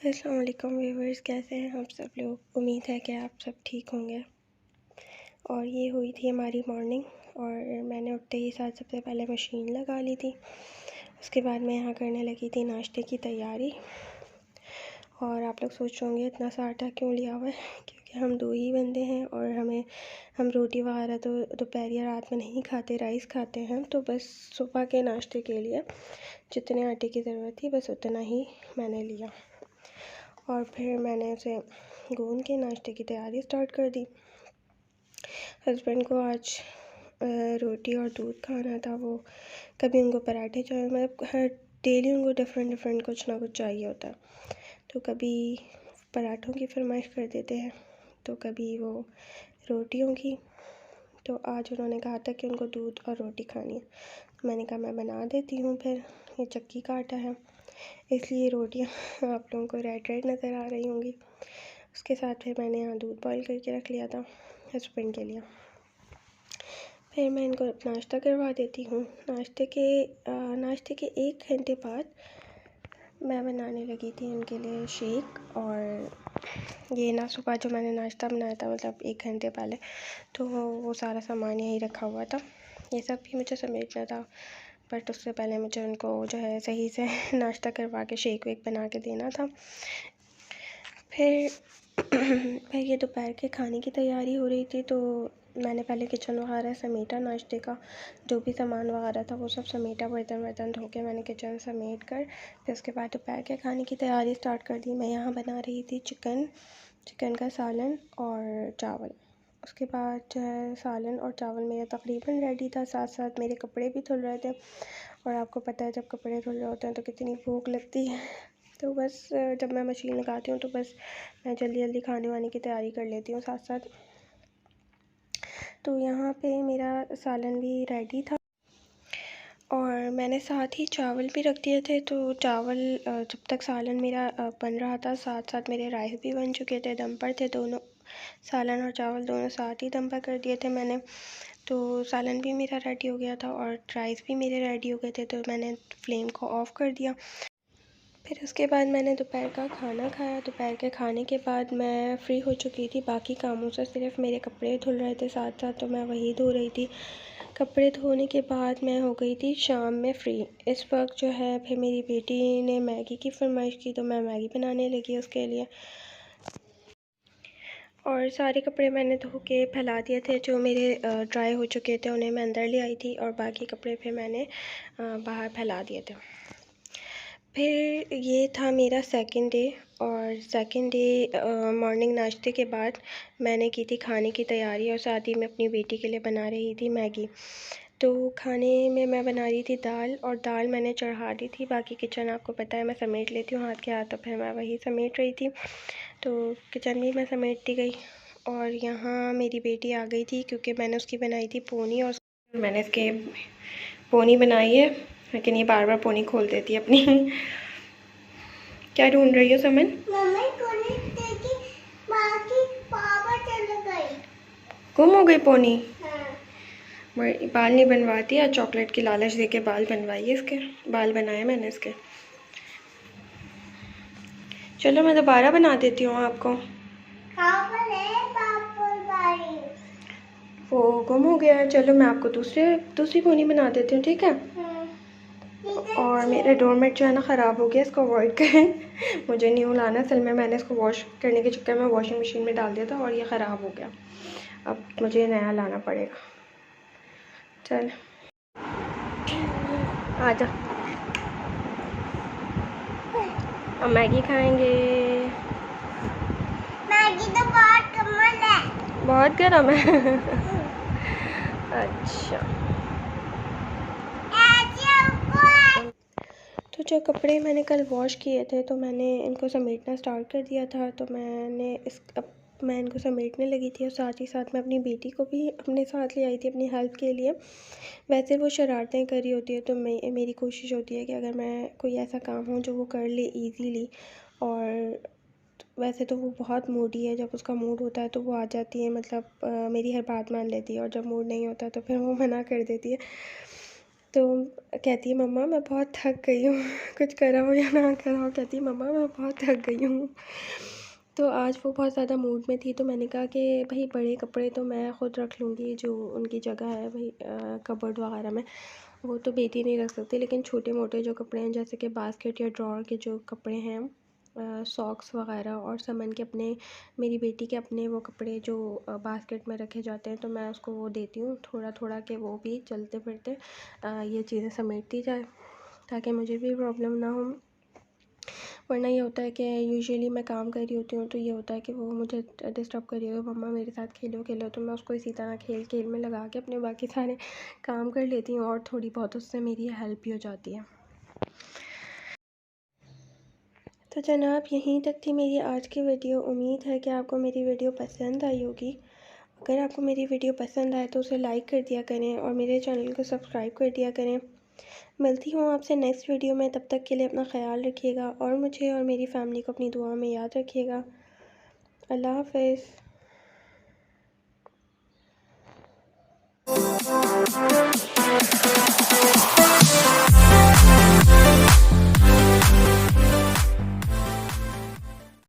अस्सलाम वालेकुम व्यूवर्स, कैसे हैं आप सब लोग। उम्मीद है कि आप सब ठीक होंगे। और ये हुई थी हमारी मॉर्निंग और मैंने उठते ही साथ सबसे पहले मशीन लगा ली थी। उसके बाद मैं यहाँ करने लगी थी नाश्ते की तैयारी। और आप लोग सोच रहे होंगे इतना सा आटा क्यों लिया हुआ है, क्योंकि हम दो ही बंदे हैं और हम रोटी वगैरह तो दोपहर या रात में नहीं खाते, राइस खाते हैं। तो बस सुबह के नाश्ते के लिए जितने आटे की ज़रूरत थी बस उतना ही मैंने लिया और फिर मैंने उसे गूंद के नाश्ते की तैयारी स्टार्ट कर दी। हस्बैंड को आज रोटी और दूध खाना था। वो कभी उनको पराठे चाहिए, मतलब हर डेली उनको डिफरेंट कुछ ना कुछ चाहिए होता है। तो कभी पराठों की फरमाइश कर देते हैं तो कभी वो रोटियों की। तो आज उन्होंने कहा था कि उनको दूध और रोटी खानी है। तो मैंने कहा मैं बना देती हूँ। फिर ये चक्की का आटा है इसलिए रोटियाँ आप लोगों को रेड नज़र आ रही होंगी। उसके साथ फिर मैंने यहाँ दूध बॉईल करके रख लिया था हस्बैंड के लिए। फिर मैं इनको नाश्ता करवा देती हूँ। नाश्ते के 1 घंटे बाद मैं बनाने लगी थी इनके लिए शेक। और ये ना सुबह जो मैंने नाश्ता बनाया था, मतलब 1 घंटे पहले, तो वो सारा सामान यहीं रखा हुआ था। ये सब भी मुझे समेटना था, बट उससे पहले मुझे उनको जो है सही से नाश्ता करवा के शेक वेक बना के देना था। फिर ये दोपहर के खाने की तैयारी हो रही थी। तो मैंने पहले किचन वगैरह समेटा, नाश्ते का जो भी सामान वगैरह था वो सब समेटा, बर्तन धो के मैंने किचन समेट कर फिर उसके बाद दोपहर के खाने की तैयारी स्टार्ट कर दी। मैं यहाँ बना रही थी चिकन का सालन और चावल। उसके बाद जो है सालन और चावल मेरा तकरीबन रेडी था। साथ साथ मेरे कपड़े भी धुल रहे थे और आपको पता है जब कपड़े धुल रहे होते हैं तो कितनी भूख लगती है। तो बस जब मैं मशीन लगाती हूँ तो बस मैं जल्दी खाने वाने की तैयारी कर लेती हूँ साथ साथ। तो यहाँ पे मेरा सालन भी रेडी था और मैंने साथ ही चावल भी रख दिए थे। तो चावल जब तक सालन मेरा बन रहा था, साथ साथ मेरे राइस भी बन चुके थे, दम पर थे दोनों। सालन और चावल दोनों साथ ही दम पर कर दिए थे मैंने। तो सालन भी मेरा रेडी हो गया था और राइस भी मेरे रेडी हो गए थे। तो मैंने फ्लेम को ऑफ़ कर दिया। फिर उसके बाद मैंने दोपहर का खाना खाया। दोपहर के खाने के बाद मैं फ़्री हो चुकी थी बाकी कामों से, सिर्फ मेरे कपड़े धुल रहे थे साथ साथ, तो मैं वही धो रही थी। कपड़े धोने के बाद मैं हो गई थी शाम में फ़्री। इस वक्त जो है फिर मेरी बेटी ने मैगी की फरमाइश की तो मैं मैगी बनाने लगी उसके लिए। और सारे कपड़े मैंने धो के फैला दिए थे, जो मेरे ड्राई हो चुके थे उन्हें मैं अंदर ले आई थी और बाकी कपड़े फिर मैंने बाहर फैला दिए थे। फिर ये था मेरा सेकंड डे। और सेकंड डे मॉर्निंग नाश्ते के बाद मैंने की थी खाने की तैयारी और साथ ही मैं अपनी बेटी के लिए बना रही थी मैगी। तो खाने में मैं बना रही थी दाल, और दाल मैंने चढ़ा दी थी। बाकी किचन आपको पता है मैं समेट लेती हूँ हाथ के हाथ, तो फिर मैं वही समेट रही थी। तो किचन भी मैं समेटती गई। और यहाँ मेरी बेटी आ गई थी क्योंकि मैंने उसकी बनाई थी पोनी, और मैंने इसके पोनी बनाई है, लेकिन ये बार बार पोनी खोल देती है अपनी। क्या ढूंढ रही हो समन? गुम हो गई पोनी। बाल नहीं बनवाती है, चॉकलेट की लालच देके बाल बनवाई है इसके। बाल बनाए मैंने इसके। चलो मैं दोबारा बना देती हूँ आपको। वो गुम हो गया है। चलो मैं आपको दूसरी पोनी बना देती हूँ, ठीक है। और मेरा डोरमेट जो है ना ख़राब हो गया, इसको अवॉइड करें। मुझे न्यू लाना, असल में मैंने इसको वॉश करने के चक्कर में वॉशिंग मशीन में डाल दिया था और ये ख़राब हो गया। अब मुझे नया लाना पड़ेगा। चल आजा, अब मैगी खाएंगे। मैगी तो बहुत कमाल है, बहुत गर्म है। अच्छा, तो जो कपड़े मैंने कल वॉश किए थे तो मैंने इनको समेटना स्टार्ट कर दिया था। तो मैं इनको समेटने लगी थी और साथ ही साथ मैं अपनी बेटी को भी अपने साथ ले आई थी अपनी हेल्प के लिए। वैसे वो शरारतें कर रही होती है तो मेरी कोशिश होती है कि अगर मैं कोई ऐसा काम हो जो वो कर ले ईज़ीली। और वैसे तो वो बहुत मूडी है, जब उसका मूड होता है तो वो आ जाती है, मतलब मेरी हर बात मान लेती है, और जब मूड नहीं होता तो फिर वो मना कर देती है। तो कहती है मम्मा मैं बहुत थक गई हूँ कुछ करा हो या ना करा हो, कहती है मम्मा मैं बहुत थक गई हूँ। तो आज वो बहुत ज़्यादा मूड में थी, तो मैंने कहा कि भाई बड़े कपड़े तो मैं ख़ुद रख लूँगी, जो उनकी जगह है भाई कबर्ड वगैरह में, वो तो बेटी नहीं रख सकती, लेकिन छोटे मोटे जो कपड़े हैं जैसे कि बास्केट या ड्रॉर के जो कपड़े हैं, सॉक्स वगैरह और समन के अपने, मेरी बेटी के अपने वो कपड़े जो बास्केट में रखे जाते हैं, तो मैं उसको वो देती हूँ थोड़ा थोड़ा कि वो भी चलते फिरते ये चीज़ें समेटती जाए, ताकि मुझे भी प्रॉब्लम ना हो। वरना ये होता है कि यूजुअली मैं काम कर रही होती हूँ, तो ये होता है कि वो मुझे डिस्टर्ब कर रही हो, मम्मा मेरे साथ खेलो खेलो, तो मैं उसको इसी तरह खेल खेल में लगा के अपने बाकी सारे काम कर लेती हूँ और थोड़ी बहुत उससे मेरी हेल्प भी हो जाती है। तो जनाब यहीं तक थी मेरी आज की वीडियो। उम्मीद है कि आपको मेरी वीडियो पसंद आई होगी। अगर आपको मेरी वीडियो पसंद आए तो उसे लाइक कर दिया करें और मेरे चैनल को सब्सक्राइब कर दिया करें। मिलती हूँ आपसे नेक्स्ट वीडियो में, तब तक के लिए अपना ख्याल रखिएगा और मुझे और मेरी फैमिली को अपनी दुआ में याद रखिएगा। अल्लाह हाफ़िज़।